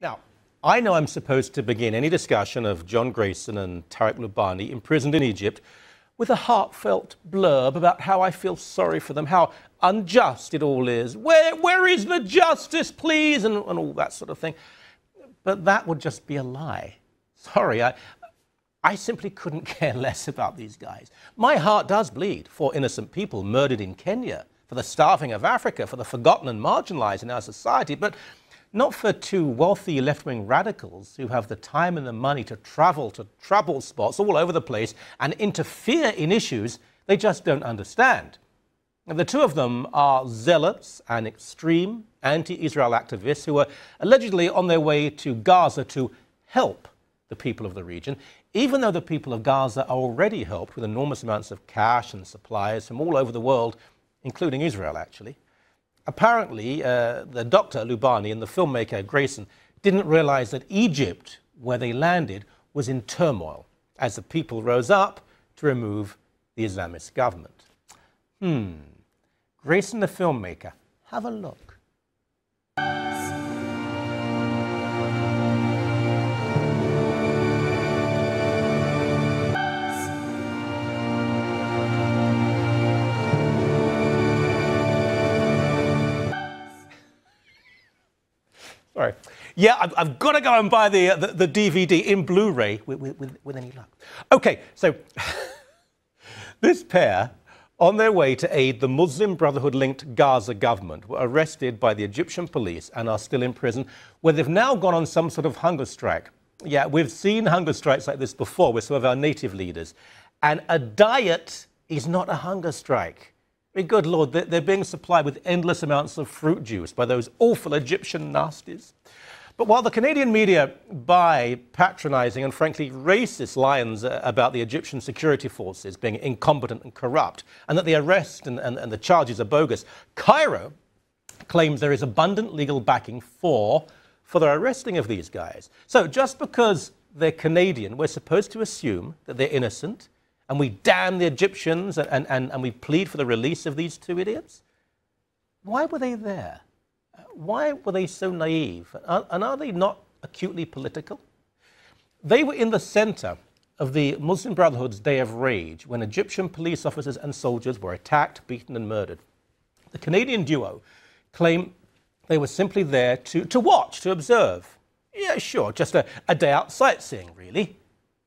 Now, I know I'm supposed to begin any discussion of John Grayson and Tarek Lubani imprisoned in Egypt with a heartfelt blurb about how I feel sorry for them, how unjust it all is. Where is the justice, please? And all that sort of thing. But that would just be a lie. Sorry, I simply couldn't care less about these guys. My heart does bleed for innocent people murdered in Kenya, for the starving of Africa, for the forgotten and marginalized in our society, but not for two wealthy left-wing radicals who have the time and the money to travel to trouble spots all over the place and interfere in issues they just don't understand. And the two of them are zealots and extreme anti-Israel activists who are allegedly on their way to Gaza to help the people of the region, even though the people of Gaza are already helped with enormous amounts of cash and supplies from all over the world, including Israel, actually. Apparently, the doctor Lubani and the filmmaker Grayson didn't realize that Egypt, where they landed, was in turmoil as the people rose up to remove the Islamist government. Grayson the filmmaker, have a look. Sorry. Yeah, I've got to go and buy the DVD in Blu-ray with any luck. Okay, so this pair, on their way to aid the Muslim Brotherhood-linked Gaza government, were arrested by the Egyptian police and are still in prison, where they've now gone on some sort of hunger strike. Yeah, we've seen hunger strikes like this before with some of our native leaders. And a diet is not a hunger strike. I mean, good Lord, they're being supplied with endless amounts of fruit juice by those awful Egyptian nasties. But while the Canadian media buy patronizing and frankly racist lines about the Egyptian security forces being incompetent and corrupt, and that the arrest and the charges are bogus, Cairo claims there is abundant legal backing for the arresting of these guys. So just because they're Canadian, we're supposed to assume that they're innocent, and we damn the Egyptians and we plead for the release of these two idiots? Why were they there? Why were they so naive? And are they not acutely political? They were in the center of the Muslim Brotherhood's Day of Rage when Egyptian police officers and soldiers were attacked, beaten and murdered. The Canadian duo claim they were simply there to watch, to observe. Yeah, sure, just a day out sightseeing, really.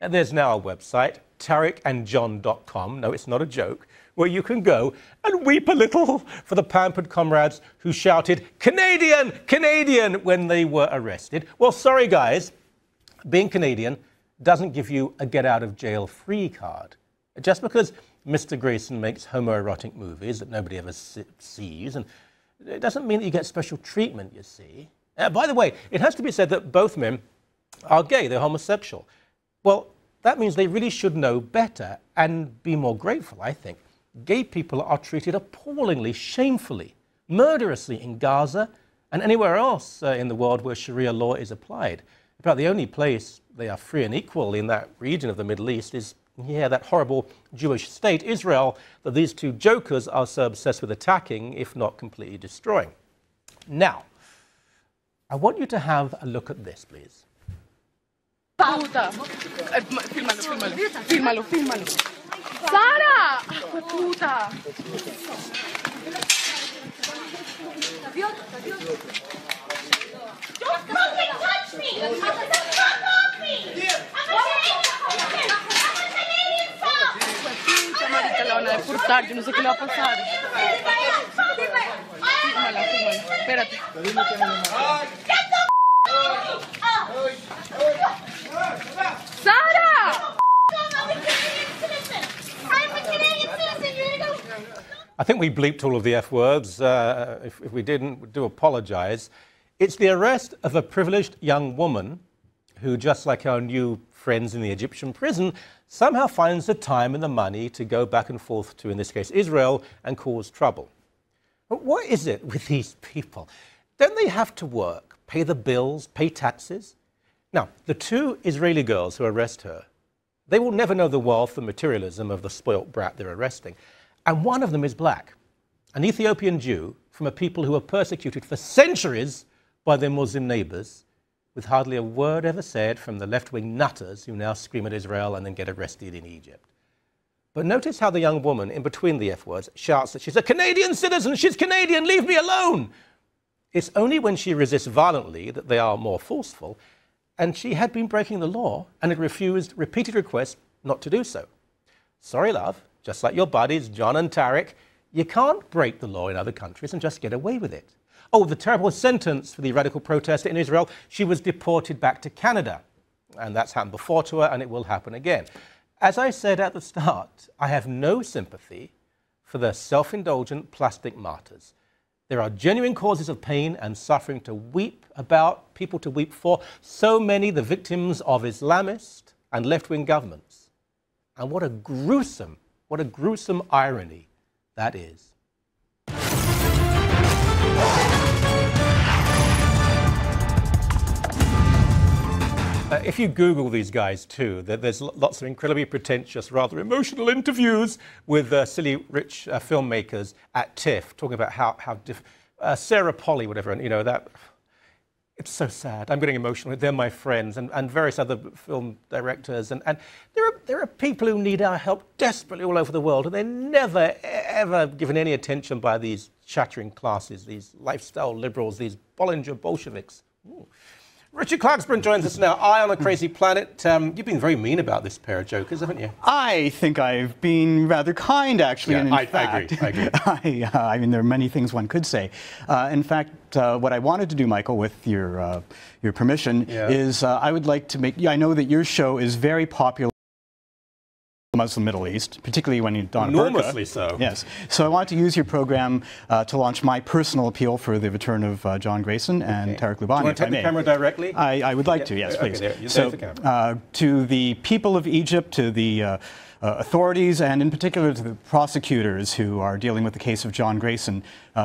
And there's now a website, tarekandjohn.com, no, it's not a joke, where you can go and weep a little for the pampered comrades who shouted, "Canadian, Canadian," when they were arrested. Well, sorry, guys, being Canadian doesn't give you a get-out-of-jail-free card. Just because Mr. Grayson makes homoerotic movies that nobody ever sees, and it doesn't mean that you get special treatment, you see. By the way, it has to be said that both men are gay, they're homosexual. Well, that means they really should know better and be more grateful, I think. Gay people are treated appallingly, shamefully, murderously in Gaza and anywhere else in the world where Sharia law is applied. In fact, the only place they are free and equal in that region of the Middle East is, yeah, that horrible Jewish state, Israel, that these two jokers are so obsessed with attacking, if not completely destroying. Now, I want you to have a look at this, please. Puta. Fílmalo, fílmalo. Fílmalo, fílmalo. ¡Sara! ¡Puta! Don't fucking touch me! Fuck off me! I'm a Canadian son! Puta, marica, la van a deportar, yo no sé qué le va a pasar. Fílmala, fílmala. Espérate. Get the Sarah! I'm a Canadian citizen! I'm a Canadian citizen! You're gonna go... I think we bleeped all of the F words. If we didn't, we do apologize. It's the arrest of a privileged young woman who, just like our new friends in the Egyptian prison, somehow finds the time and the money to go back and forth to, in this case, Israel and cause trouble. But what is it with these people? Don't they have to work, pay the bills, pay taxes? Now, the two Israeli girls who arrest her, they will never know the wealth and materialism of the spoilt brat they're arresting. And one of them is black, an Ethiopian Jew from a people who were persecuted for centuries by their Muslim neighbors, with hardly a word ever said from the left-wing nutters who now scream at Israel and then get arrested in Egypt. But notice how the young woman, in between the F words, shouts that she's a Canadian citizen, she's Canadian, leave me alone. It's only when she resists violently that they are more forceful, and she had been breaking the law and had refused repeated requests not to do so. Sorry, love, just like your buddies, John and Tarek, you can't break the law in other countries and just get away with it. Oh, the terrible sentence for the radical protester in Israel, she was deported back to Canada. And that's happened before to her, and it will happen again. As I said at the start, I have no sympathy for the self-indulgent plastic martyrs. There are genuine causes of pain and suffering to weep about, people to weep for, so many the victims of Islamist and left-wing governments. And what a gruesome irony that is. If you Google these guys too, there's lots of incredibly pretentious, rather emotional interviews with silly rich filmmakers at TIFF, talking about how Sarah Polley, whatever, and you know that. It's so sad. I'm getting emotional. They're my friends, and various other film directors, and there are people who need our help desperately all over the world, and they're never ever given any attention by these chattering classes, these lifestyle liberals, these Bollinger Bolsheviks. Ooh. Richard Clarksburn joins us now. Eye on a Crazy Planet. You've been very mean about this pair of jokers, haven't you? I think I've been rather kind, actually. Yeah, and I agree. I mean, there are many things one could say. In fact, what I wanted to do, Michael, with your permission, is I would like to make. I know that your show is very popular in the Muslim Middle East, particularly when you don a burqa. Enormously so. Yes. So I want to use your program to launch my personal appeal for the return of John Grayson and Tarek Loubani. Do you want to take the camera directly? I would like to, yes, please. Okay, there's the camera. To the people of Egypt, to the authorities, and in particular to the prosecutors who are dealing with the case of John Grayson,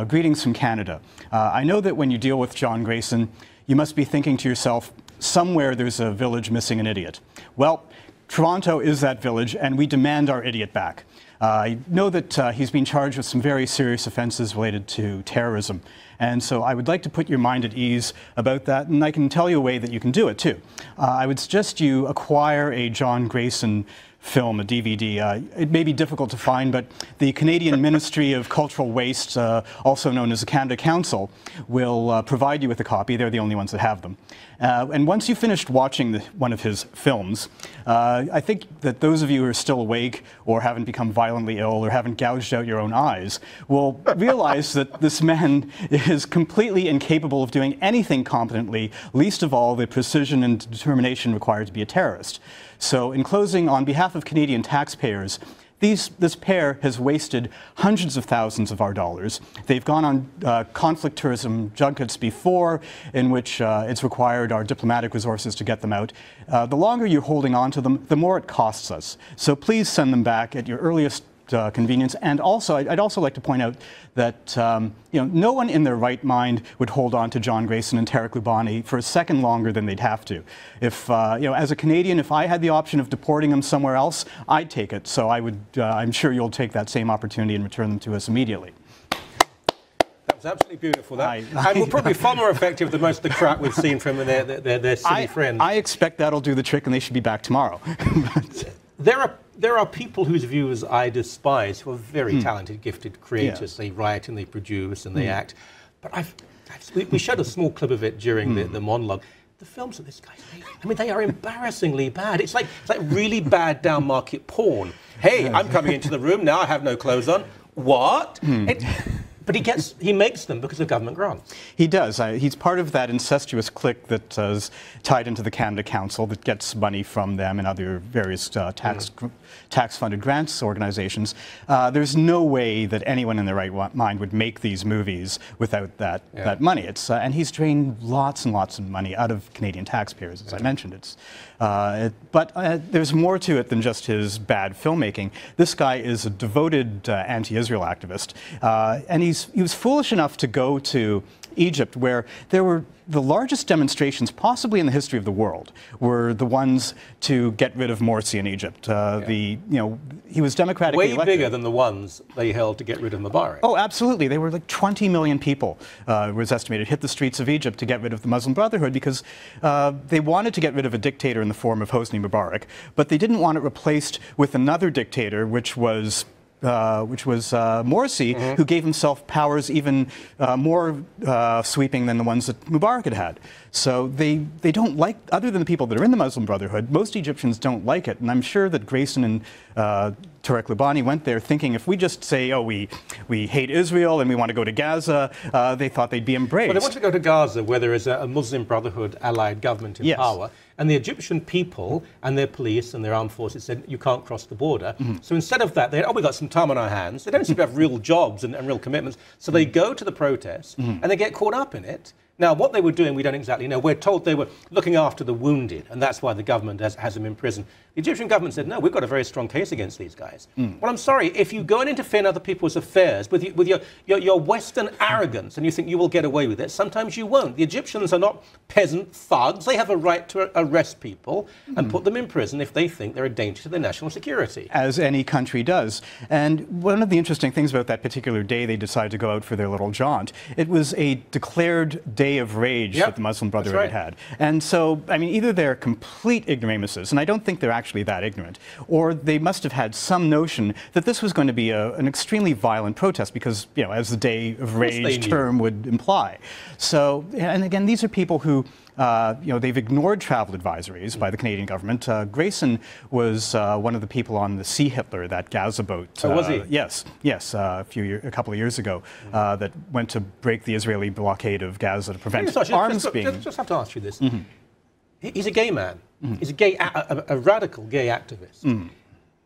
greetings from Canada. I know that when you deal with John Grayson, you must be thinking to yourself, somewhere there's a village missing an idiot. Well, Toronto is that village, and we demand our idiot back. I know that he's been charged with some very serious offenses related to terrorism, and so I would like to put your mind at ease about that, and I can tell you a way that you can do it, too. I would suggest you acquire a John Grayson film, a DVD. It may be difficult to find, but the Canadian Ministry of Cultural Waste, also known as the Canada Council, will provide you with a copy. They're the only ones that have them. And once you've finished watching one of his films, I think that those of you who are still awake or haven't become violently ill or haven't gouged out your own eyes will realize that this man is completely incapable of doing anything competently, least of all the precision and determination required to be a terrorist. So in closing, on behalf of Canadian taxpayers, this pair has wasted hundreds of thousands of our dollars. They've gone on conflict tourism junkets before, in which it's required our diplomatic resources to get them out. The longer you're holding on to them, the more it costs us. So please send them back at your earliest convenience. And also, I'd also like to point out that no one in their right mind would hold on to John Grayson and Tarek Loubani for a second longer than they'd have to. If as a Canadian, if I had the option of deporting them somewhere else, I'd take it. So I would. I'm sure you'll take that same opportunity and return them to us immediately. That was absolutely beautiful. And will probably far more effective than most of the crap we've seen from their silly friends. I expect that'll do the trick, and they should be back tomorrow. There are people whose views I despise who are very talented, gifted creators. They write and they produce and they act. But we showed a small clip of it during the monologue. The films that this guy's made, I mean, they are embarrassingly bad. It's like really bad down-market porn. Hey, I'm coming into the room now. I have no clothes on. What? But he makes them because of government grants. He does. He's part of that incestuous clique that is tied into the Canada Council that gets money from them and other various tax-funded grants organizations. There's no way that anyone in their right mind would make these movies without that money. And he's drained lots and lots of money out of Canadian taxpayers, as I mentioned. But there's more to it than just his bad filmmaking. This guy is a devoted anti-Israel activist, and he was foolish enough to go to Egypt, where there were the largest demonstrations possibly in the history of the world were the ones to get rid of Morsi in Egypt. He was democratically elected. Way bigger than the ones they held to get rid of Mubarak. Oh, absolutely. They were like 20 million people, was estimated, hit the streets of Egypt to get rid of the Muslim Brotherhood because they wanted to get rid of a dictator in the form of Hosni Mubarak, but they didn't want it replaced with another dictator, which was Morsi, who gave himself powers even more sweeping than the ones that Mubarak had had. So they don't like, other than the people that are in the Muslim Brotherhood, most Egyptians don't like it. And I'm sure that Grayson and Tarek Lubani went there thinking if we just say, oh, we hate Israel and we want to go to Gaza, they thought they'd be embraced. Well, they want to go to Gaza, where there is a Muslim Brotherhood allied government in power. And the Egyptian people and their police and their armed forces said, you can't cross the border. So instead of that, they had, oh, we've got some time on our hands. They don't seem to have real jobs and real commitments. So they go to the protests and they get caught up in it. Now, what they were doing, we don't exactly know. We're told they were looking after the wounded, and that's why the government has them in prison. The Egyptian government said, no, we've got a very strong case against these guys. Well, I'm sorry, if you go and interfere in other people's affairs with your Western arrogance and you think you will get away with it, sometimes you won't. The Egyptians are not peasant thugs. They have a right to arrest people and put them in prison if they think they're a danger to their national security. As any country does. And one of the interesting things about that particular day they decided to go out for their little jaunt, it was a declared day of rage that the Muslim Brotherhood had. And so, I mean, either they're complete ignoramuses, and I don't think they're actually that ignorant, or they must have had some notion that this was going to be an extremely violent protest because, you know, as the day of rage term would imply. So, and again, these are people who they've ignored travel advisories by the Canadian government. Grayson was one of the people on the Sea Hitler, that Gaza boat. Oh, was he? Yes, a couple of years ago, that went to break the Israeli blockade of Gaza to prevent arms being. Just have to ask you this. He's a gay man. He's a radical gay activist.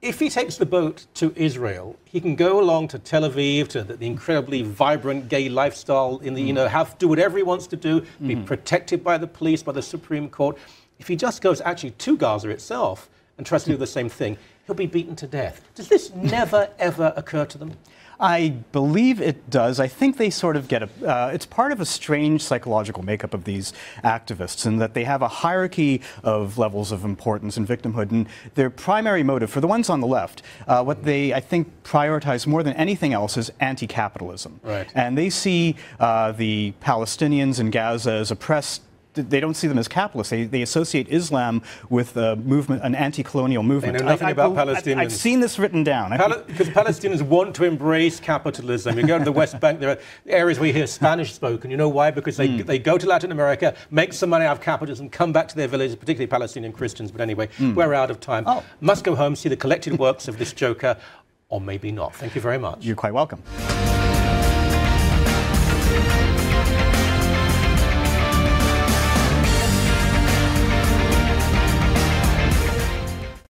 If he takes the boat to Israel, he can go along to Tel Aviv, to the incredibly vibrant gay lifestyle in the, do whatever he wants to do, be protected by the police, by the Supreme Court. If he just goes actually to Gaza itself and tries to do the same thing, he'll be beaten to death. Does this never, ever occur to them? I believe it does. I think they sort of get it's part of a strange psychological makeup of these activists in that they have a hierarchy of levels of importance and victimhood. And their primary motive, for the ones on the left, what they, I think, prioritize more than anything else is anti-capitalism. Right. And they see the Palestinians in Gaza as oppressed. They don't see them as capitalists. They associate Islam with a movement, an anti-colonial movement. They know nothing about Palestinians. I've seen this written down. Because Palestinians want to embrace capitalism. You go to the West Bank, there are areas where you hear Spanish spoken. You know why? Because they go to Latin America, make some money out of capitalism, come back to their villages, particularly Palestinian Christians. But anyway, we're out of time. Must go home, see the collected works of this joker, or maybe not. Thank you very much. You're quite welcome.